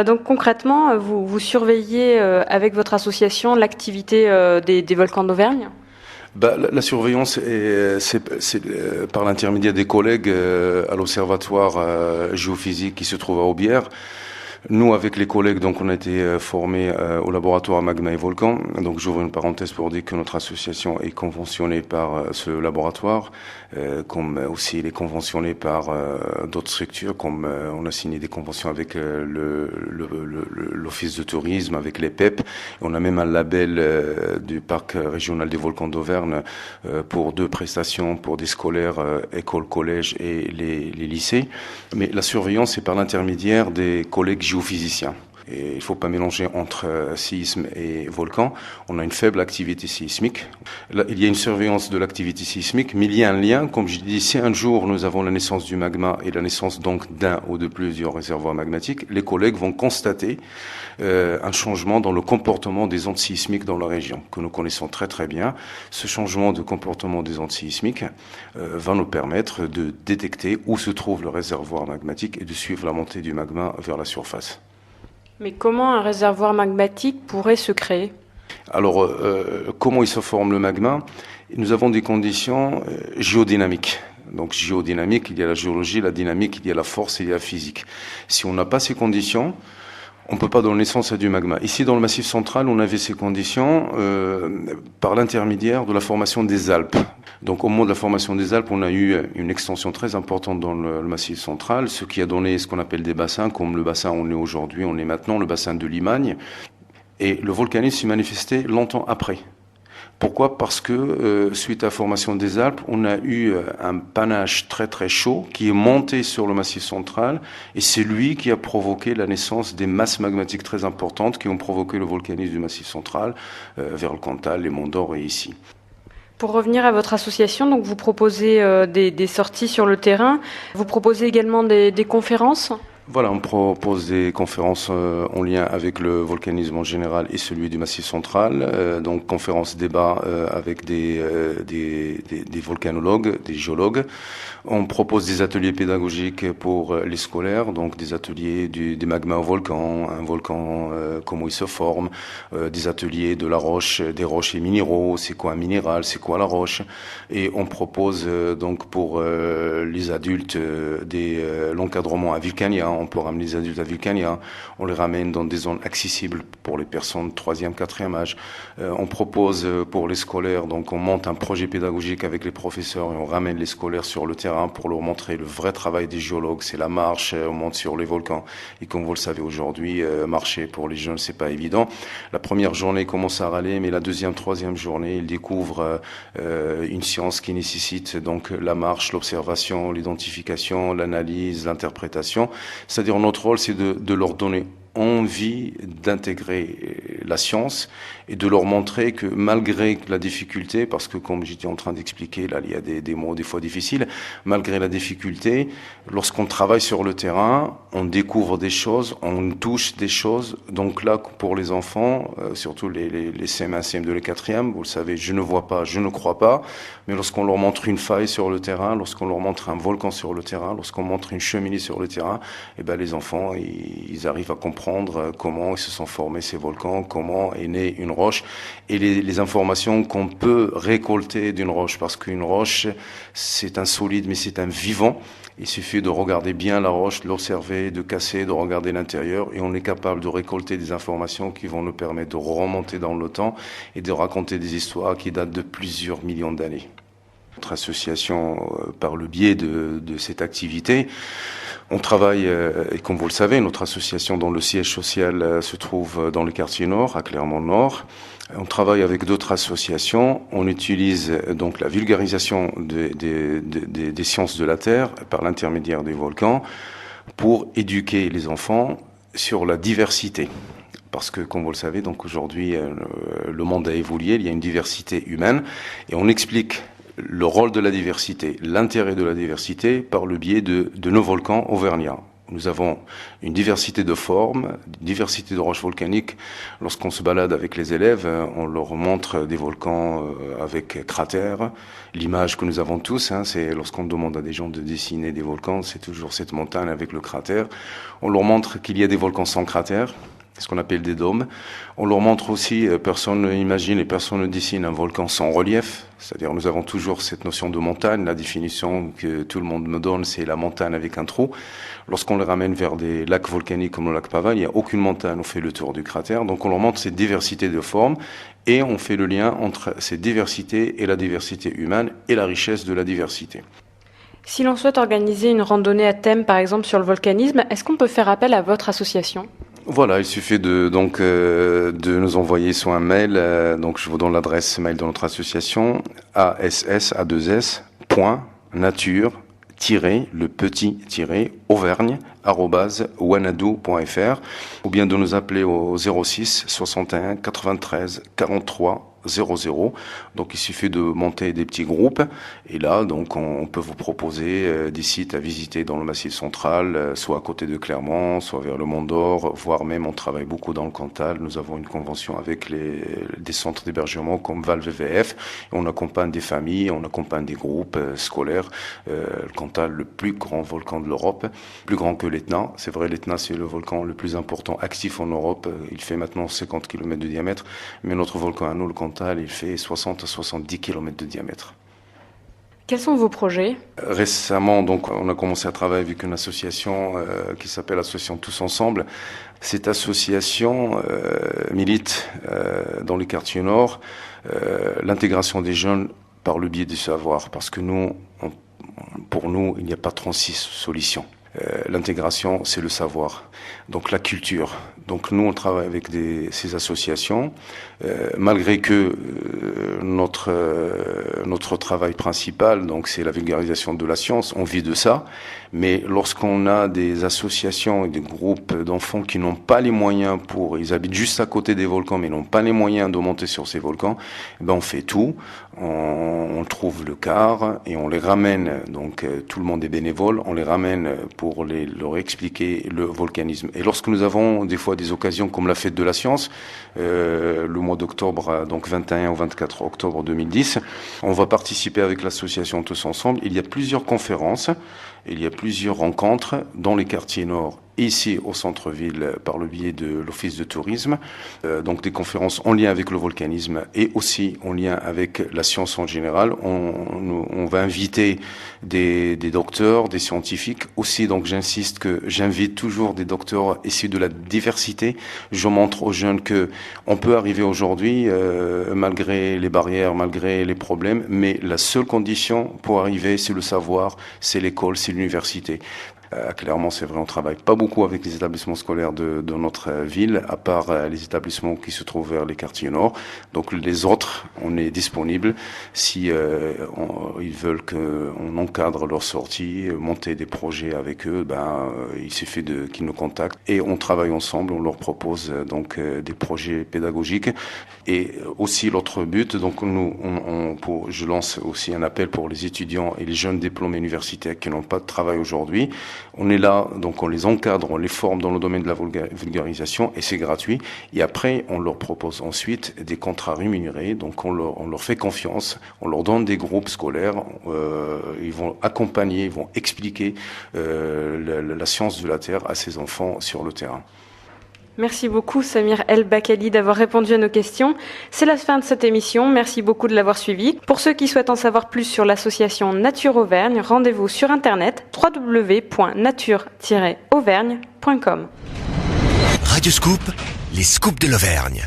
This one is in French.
Donc concrètement, vous surveillez avec votre association l'activité des volcans d'Auvergne? La surveillance, c'est par l'intermédiaire des collègues à l'Observatoire géophysique qui se trouve à Aubière. Nous, avec les collègues, donc, on a été formés au laboratoire Magma et Volcan. Donc, j'ouvre une parenthèse pour dire que notre association est conventionnée par ce laboratoire, comme aussi il est conventionné par d'autres structures, comme on a signé des conventions avec l'Office de tourisme, avec les PEP. On a même un label du parc régional des volcans d'Auvergne pour 2 prestations pour des scolaires, écoles, collèges et les lycées. Mais la surveillance, c'est par l'intermédiaire des collègues géophysiciens. Et il ne faut pas mélanger entre séisme et volcan. On a une faible activité sismique. Là, il y a une surveillance de l'activité sismique, mais il y a un lien. Comme je dis, si un jour nous avons la naissance du magma et la naissance donc d'un ou de plusieurs réservoirs magmatiques, les collègues vont constater un changement dans le comportement des ondes sismiques dans la région, que nous connaissons très très bien. Ce changement de comportement des ondes sismiques va nous permettre de détecter où se trouve le réservoir magmatique et de suivre la montée du magma vers la surface. Mais comment un réservoir magmatique pourrait se créer? Alors, comment il se forme le magma? Nous avons des conditions géodynamiques. Donc, géodynamique, il y a la géologie, la dynamique, il y a la force et il y a la physique. Si on n'a pas ces conditions, on ne peut pas donner naissance à du magma. Ici, dans le Massif central, on avait ces conditions par l'intermédiaire de la formation des Alpes. Donc, au moment de la formation des Alpes, on a eu une extension très importante dans le Massif central, ce qui a donné ce qu'on appelle des bassins, comme le bassin où on est aujourd'hui, on est maintenant le bassin de Limagne. Et le volcanisme s'est manifesté longtemps après. Pourquoi? Parce que suite à la formation des Alpes, on a eu un panache très très chaud qui est monté sur le Massif central et c'est lui qui a provoqué la naissance des masses magmatiques très importantes qui ont provoqué le volcanisme du Massif central vers le Cantal, les Monts d'Or et ici. Pour revenir à votre association, donc vous proposez des sorties sur le terrain, vous proposez également des conférences? Voilà, on propose des conférences en lien avec le volcanisme en général et celui du Massif central. Donc, conférences débats avec des volcanologues, des géologues. On propose des ateliers pédagogiques pour les scolaires, donc des ateliers des magmas au volcan, un volcan, comment il se forme, des ateliers de la roche, des roches et minéraux, c'est quoi un minéral, c'est quoi la roche. Et on propose donc pour les adultes l'encadrement à Vulcania. On peut ramener les adultes à Vulcania, on les ramène dans des zones accessibles pour les personnes de 3e, 4e âge. On propose pour les scolaires, donc on monte un projet pédagogique avec les professeurs et on ramène les scolaires sur le terrain pour leur montrer le vrai travail des géologues. C'est la marche, on monte sur les volcans. Et comme vous le savez aujourd'hui, marcher pour les jeunes, c'est pas évident. La première journée commence à râler, mais la 2e, 3e journée, ils découvrent une science qui nécessite donc la marche, l'observation, l'identification, l'analyse, l'interprétation. C'est-à-dire notre rôle, c'est de leur donner envie d'intégrer la science et de leur montrer que malgré la difficulté, parce que comme j'étais en train d'expliquer, là il y a des mots des fois difficiles, malgré la difficulté, lorsqu'on travaille sur le terrain, on découvre des choses, on touche des choses. Donc là, pour les enfants, surtout les CM1, CM2, les 4e, vous le savez, je ne vois pas, je ne crois pas, mais lorsqu'on leur montre une faille sur le terrain, lorsqu'on leur montre un volcan sur le terrain, lorsqu'on montre une cheminée sur le terrain, eh ben les enfants, ils arrivent à comprendre comment ils se sont formés ces volcans, comment est née une roche et les informations qu'on peut récolter d'une roche, parce qu'une roche, c'est un solide, mais c'est un vivant. Il suffit de regarder bien la roche, de l'observer, de casser, de regarder l'intérieur et on est capable de récolter des informations qui vont nous permettre de remonter dans le temps et de raconter des histoires qui datent de plusieurs millions d'années. Notre association, par le biais de cette activité, on travaille, et comme vous le savez, notre association dont le siège social se trouve dans le quartier nord, à Clermont-Nord. On travaille avec d'autres associations. On utilise donc la vulgarisation des sciences de la Terre par l'intermédiaire des volcans pour éduquer les enfants sur la diversité. Parce que, comme vous le savez, donc aujourd'hui, le monde a évolué, il y a une diversité humaine, et on explique le rôle de la diversité, l'intérêt de la diversité par le biais de nos volcans auvergnats. Nous avons une diversité de formes, une diversité de roches volcaniques. Lorsqu'on se balade avec les élèves, on leur montre des volcans avec cratères. L'image que nous avons tous, c'est lorsqu'on demande à des gens de dessiner des volcans, c'est toujours cette montagne avec le cratère. On leur montre qu'il y a des volcans sans cratère, ce qu'on appelle des dômes. On leur montre aussi, personne n'imagine et personne ne dessine un volcan sans relief. C'est-à-dire, nous avons toujours cette notion de montagne. La définition que tout le monde me donne, c'est la montagne avec un trou. Lorsqu'on les ramène vers des lacs volcaniques comme le lac Paval, il n'y a aucune montagne. On fait le tour du cratère. Donc, on leur montre cette diversité de formes et on fait le lien entre cette diversité et la diversité humaine et la richesse de la diversité. Si l'on souhaite organiser une randonnée à thème, par exemple, sur le volcanisme, est-ce qu'on peut faire appel à votre association ? Voilà, il suffit de nous envoyer soit un mail, donc je vous donne l'adresse mail de notre association, ass@auvergne@wanadoo.fr, ou bien de nous appeler au 06 61 93 43 00. Donc il suffit de monter des petits groupes et là donc on peut vous proposer des sites à visiter dans le Massif central, soit à côté de Clermont, soit vers le Mont d'Or, voire même on travaille beaucoup dans le Cantal. Nous avons une convention avec des centres d'hébergement comme Val VVF et on accompagne des familles, on accompagne des groupes scolaires. Le Cantal, le plus grand volcan de l'Europe, plus grand que l'Etna. C'est vrai, l'Etna c'est le volcan le plus important actif en Europe. Il fait maintenant 50 km de diamètre, mais notre volcan à nous, le Cantal, il fait 60 à 70 km de diamètre. Quels sont vos projets ? Récemment, donc, on a commencé à travailler avec une association qui s'appelle Association Tous Ensemble. Cette association milite dans les quartiers nord l'intégration des jeunes par le biais du savoir, parce que pour nous, il n'y a pas 36 solutions. L'intégration, c'est le savoir, donc la culture. Donc nous, on travaille avec ces associations, malgré que notre travail principal, donc c'est la vulgarisation de la science, on vit de ça. Mais lorsqu'on a des associations et des groupes d'enfants qui n'ont pas les moyens ils habitent juste à côté des volcans, mais n'ont pas les moyens de monter sur ces volcans, on fait tout. On trouve le car et on les ramène. Donc tout le monde est bénévole. On les ramène pour leur expliquer le volcanisme. Et lorsque nous avons des fois des occasions comme la fête de la science, le mois d'octobre, donc 21 au 24 octobre 2010, on va participer avec l'association Tous Ensemble. Il y a plusieurs conférences, il y a plusieurs rencontres dans les quartiers nord, ici au centre-ville par le biais de l'Office de tourisme, donc des conférences en lien avec le volcanisme et aussi en lien avec la science en général. On va inviter des docteurs, des scientifiques aussi, donc j'insiste que j'invite toujours des docteurs issus de la diversité. Je montre aux jeunes que on peut arriver aujourd'hui malgré les barrières, malgré les problèmes, mais la seule condition pour arriver, c'est le savoir, c'est l'école, c'est l'université. Clairement, c'est vrai, on travaille pas beaucoup avec les établissements scolaires de notre ville, à part les établissements qui se trouvent vers les quartiers nord. Donc les autres, on est disponible si ils veulent qu'on encadre leur sortie, monter des projets avec eux. Il suffit qu'ils nous contactent et on travaille ensemble. On leur propose donc des projets pédagogiques et aussi l'autre but. Donc je lance aussi un appel pour les étudiants et les jeunes diplômés universitaires qui n'ont pas de travail aujourd'hui. On est là, donc on les encadre, on les forme dans le domaine de la vulgarisation et c'est gratuit. Et après, on leur propose ensuite des contrats rémunérés. Donc on leur fait confiance, on leur donne des groupes scolaires. Ils vont accompagner, ils vont expliquer la science de la Terre à ces enfants sur le terrain. Merci beaucoup Samir El Bakali d'avoir répondu à nos questions. C'est la fin de cette émission, merci beaucoup de l'avoir suivi. Pour ceux qui souhaitent en savoir plus sur l'association Nature Auvergne, rendez-vous sur internet www.nature-auvergne.com. Radio Scoop, les scoops de l'Auvergne.